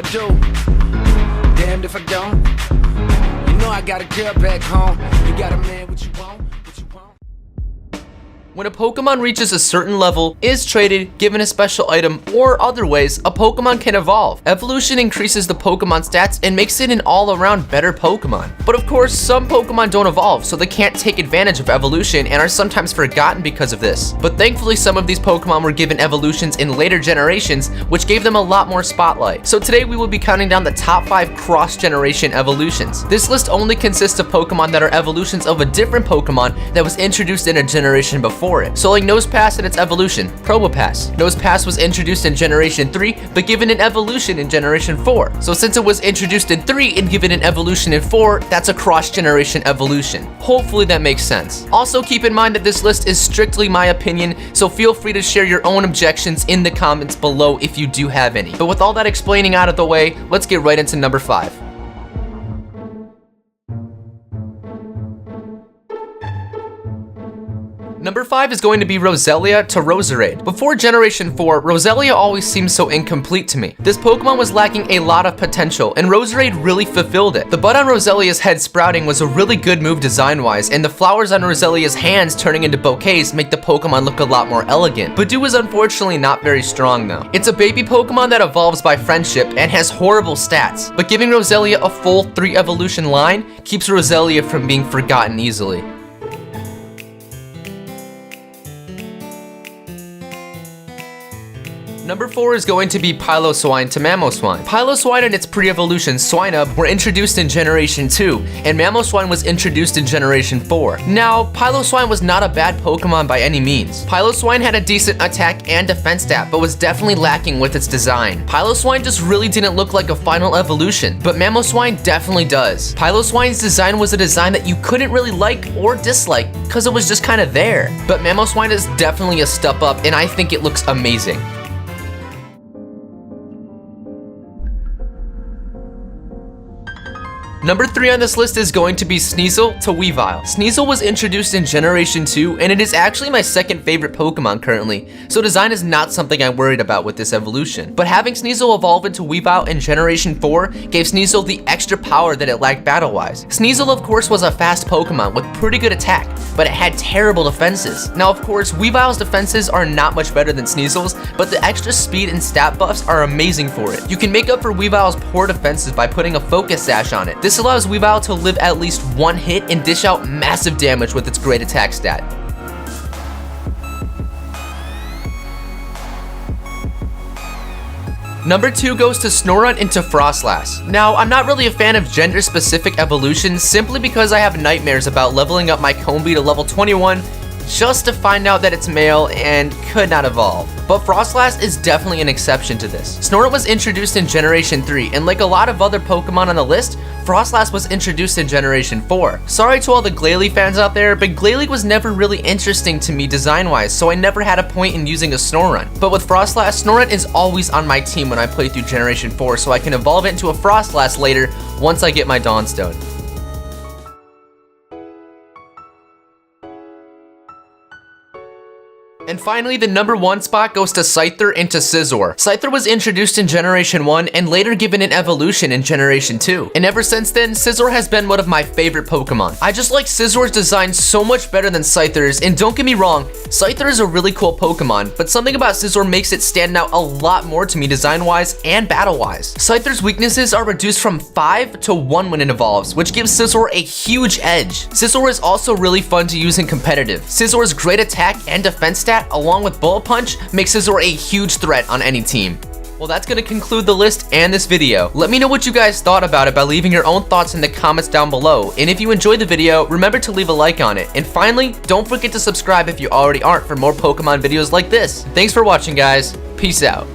I do, damned if I don't. You know I got a girl back home. You got a man, what you want? When a Pokemon reaches a certain level, is traded, given a special item, or other ways, a Pokemon can evolve. Evolution increases the Pokemon stats and makes it an all-around better Pokemon. But of course, some Pokemon don't evolve, so they can't take advantage of evolution and are sometimes forgotten because of this. But thankfully, some of these Pokemon were given evolutions in later generations, which gave them a lot more spotlight. So today we will be counting down the top 5 cross-generation evolutions. This list only consists of Pokemon that are evolutions of a different Pokemon that was introduced in a generation before it. So like Nosepass and its evolution, Probopass. Nosepass was introduced in Generation 3, but given an evolution in Generation 4. So since it was introduced in 3 and given an evolution in 4, that's a cross-generation evolution. Hopefully that makes sense. Also keep in mind that this list is strictly my opinion, so feel free to share your own objections in the comments below if you do have any. But with all that explaining out of the way, let's get right into number 5. Number 5 is going to be Roselia to Roserade. Before Generation 4, Roselia always seemed so incomplete to me. This Pokemon was lacking a lot of potential, and Roserade really fulfilled it. The bud on Roselia's head sprouting was a really good move design-wise, and the flowers on Roselia's hands turning into bouquets make the Pokemon look a lot more elegant. Budew is unfortunately not very strong though. It's a baby Pokemon that evolves by friendship and has horrible stats, but giving Roselia a full 3 evolution line keeps Roselia from being forgotten easily. Number 4 is going to be Piloswine to Mamoswine. Piloswine and its pre-evolution Swinub were introduced in Generation 2, and Mamoswine was introduced in Generation 4. Now, Piloswine was not a bad Pokemon by any means. Piloswine had a decent attack and defense stat, but was definitely lacking with its design. Piloswine just really didn't look like a final evolution, but Mamoswine definitely does. Piloswine's design was a design that you couldn't really like or dislike, because it was just kind of there. But Mamoswine is definitely a step up, and I think it looks amazing. Number 3 on this list is going to be Sneasel to Weavile. Sneasel was introduced in Generation 2, and it is actually my second favorite Pokemon currently, so design is not something I'm worried about with this evolution. But having Sneasel evolve into Weavile in Generation 4 gave Sneasel the extra power that it lacked battle-wise. Sneasel of course was a fast Pokemon with pretty good attack, but it had terrible defenses. Now of course, Weavile's defenses are not much better than Sneasel's, but the extra speed and stat buffs are amazing for it. You can make up for Weavile's poor defenses by putting a Focus Sash on it. This allows Weavile to live at least one hit and dish out massive damage with its great attack stat. Number 2 goes to Snoreunt into Frostlass. Now, I'm not really a fan of gender-specific evolutions simply because I have nightmares about leveling up my Combee to level 21 just to find out that it's male and could not evolve. But Frostlass is definitely an exception to this. Snoreunt was introduced in Generation 3, and like a lot of other Pokemon on the list, Frostlass was introduced in Generation 4. Sorry to all the Glalie fans out there, but Glalie was never really interesting to me design-wise, so I never had a point in using a Snoreunt. But with Frostlass, Snoreunt is always on my team when I play through Generation 4, so I can evolve it into a Frostlass later once I get my Dawnstone. And finally, the number 1 spot goes to Scyther into Scizor. Scyther was introduced in Generation 1 and later given an evolution in Generation 2. And ever since then, Scizor has been one of my favorite Pokemon. I just like Scizor's design so much better than Scyther's, and don't get me wrong, Scyther is a really cool Pokemon, but something about Scizor makes it stand out a lot more to me design-wise and battle-wise. Scyther's weaknesses are reduced from 5 to 1 when it evolves, which gives Scizor a huge edge. Scizor is also really fun to use in competitive. Scizor's great attack and defense stat, along with Bullet Punch, makes Scizor a huge threat on any team. Well, that's going to conclude the list and this video. Let me know what you guys thought about it by leaving your own thoughts in the comments down below. And if you enjoyed the video, remember to leave a like on it. And finally, don't forget to subscribe if you already aren't for more Pokemon videos like this. Thanks for watching, guys. Peace out.